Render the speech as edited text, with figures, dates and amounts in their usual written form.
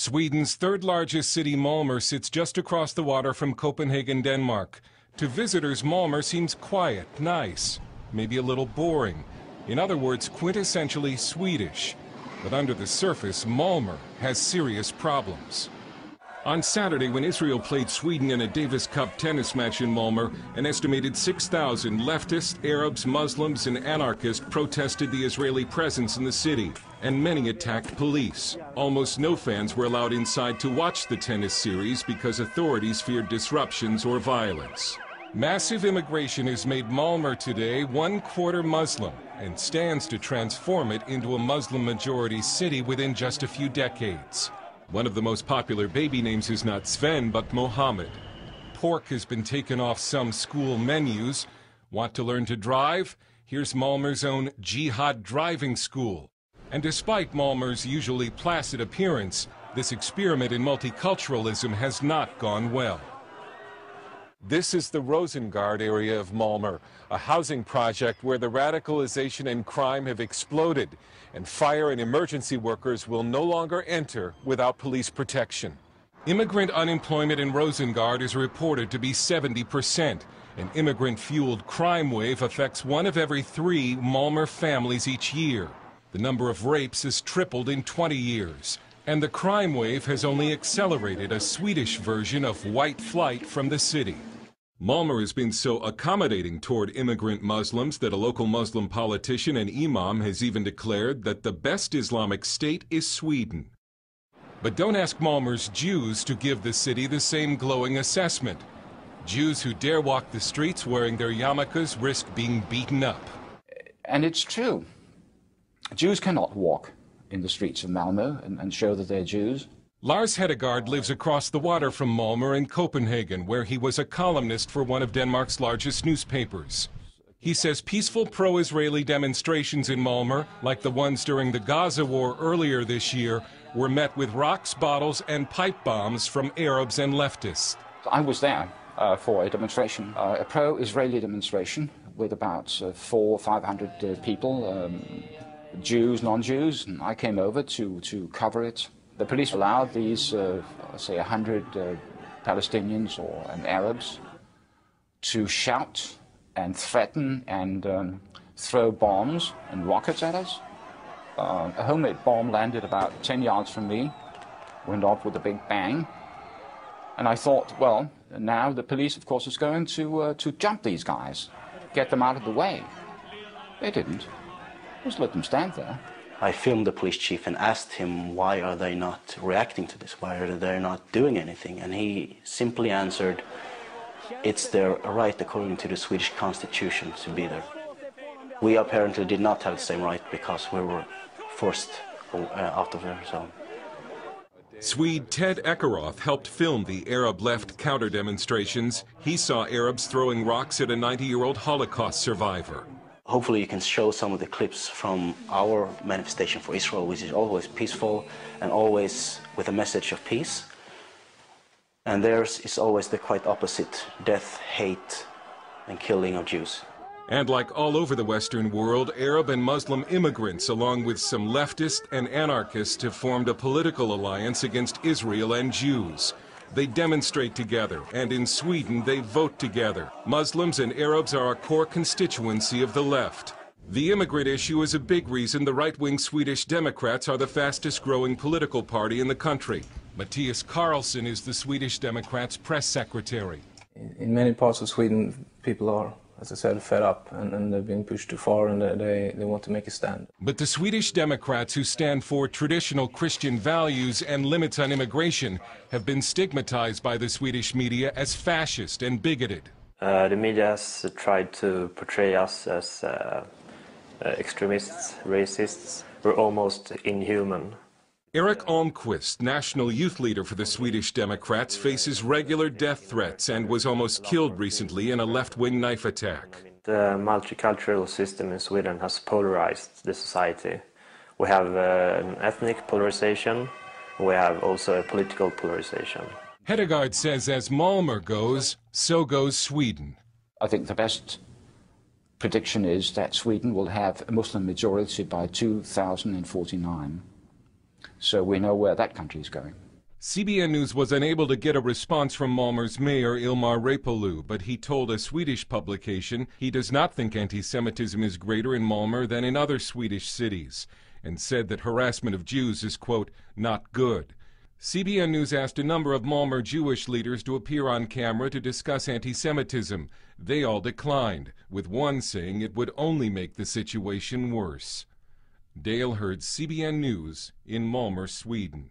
Sweden's third-largest city, Malmö, sits just across the water from Copenhagen, Denmark. To visitors, Malmö seems quiet, nice, maybe a little boring. In other words, quintessentially Swedish. But under the surface, Malmö has serious problems. On Saturday, when Israel played Sweden in a Davis Cup tennis match in Malmö, an estimated 6,000 leftists, Arabs, Muslims, and anarchists protested the Israeli presence in the city, and many attacked police. Almost no fans were allowed inside to watch the tennis series because authorities feared disruptions or violence. Massive immigration has made Malmö today 1/4 Muslim and stands to transform it into a Muslim-majority city within just a few decades. One of the most popular baby names is not Sven, but Mohammed. Pork has been taken off some school menus. Want to learn to drive? Here's Malmö's own Jihad driving school. And despite Malmö's usually placid appearance, this experiment in multiculturalism has not gone well. This is the Rosengård area of Malmö, a housing project where the radicalization and crime have exploded, and fire and emergency workers will no longer enter without police protection. Immigrant unemployment in Rosengård is reported to be 70%. An immigrant-fueled crime wave affects 1 of every 3 Malmö families each year. The number of rapes has tripled in 20 years. And the crime wave has only accelerated a Swedish version of white flight from the city. Malmö has been so accommodating toward immigrant Muslims that a local Muslim politician and imam has even declared that the best Islamic state is Sweden. But don't ask Malmö's Jews to give the city the same glowing assessment. Jews who dare walk the streets wearing their yarmulkes risk being beaten up. And it's true. Jews cannot walk in the streets of Malmö and show that they're Jews. Lars Hedegaard lives across the water from Malmö in Copenhagen, where he was a columnist for one of Denmark's largest newspapers. He says peaceful pro-Israeli demonstrations in Malmö, like the ones during the Gaza war earlier this year, were met with rocks, bottles, and pipe bombs from Arabs and leftists. I was there for a demonstration, a pro-Israeli demonstration with about 400 or 500 people, Jews, non-Jews, and I came over to cover it. The police allowed these, say, 100 Palestinians and Arabs to shout and threaten and throw bombs and rockets at us. A homemade bomb landed about 10 yards from me, went off with a big bang, and I thought, well, now the police, of course, is going to jump these guys, get them out of the way. They didn't. Just let them stand there. I filmed the police chief and asked him, why are they not reacting to this? Why are they not doing anything? And he simply answered, it's their right according to the Swedish constitution to be there. We apparently did not have the same right because we were forced out of their zone. Swede Ted Ekeroth helped film the Arab left counter-demonstrations. He saw Arabs throwing rocks at a 90-year-old Holocaust survivor. Hopefully you can show some of the clips from our manifestation for Israel, which is always peaceful and always with a message of peace. And theirs is always the quite opposite: death, hate, and killing of Jews. And like all over the Western world, Arab and Muslim immigrants, along with some leftists and anarchists, have formed a political alliance against Israel and Jews. They demonstrate together, and in Sweden they vote together. Muslims and Arabs are a core constituency of the left. The immigrant issue is a big reason the right-wing Swedish Democrats are the fastest-growing political party in the country. Mattias Karlsson is the Swedish Democrats' press secretary. In many parts of Sweden, people are, as I said, fed up and they're being pushed too far and they want to make a stand. But the Swedish Democrats, who stand for traditional Christian values and limits on immigration, have been stigmatized by the Swedish media as fascist and bigoted. The media has tried to portray us as extremists, racists. We're almost inhuman. Eric Almqvist, national youth leader for the Swedish Democrats, faces regular death threats and was almost killed recently in a left-wing knife attack. The multicultural system in Sweden has polarized the society. We have an ethnic polarization. We have also a political polarization. Hedegaard says as Malmö goes, so goes Sweden. I think the best prediction is that Sweden will have a Muslim majority by 2049. So we know where that country is going. CBN News was unable to get a response from Malmö's mayor Ilmar Reepalu, but he told a Swedish publication he does not think anti-Semitism is greater in Malmö than in other Swedish cities, and said that harassment of Jews is, quote, not good. CBN News asked a number of Malmö Jewish leaders to appear on camera to discuss anti-Semitism. They all declined, with one saying it would only make the situation worse. Dale Hurd, CBN News in Malmö, Sweden.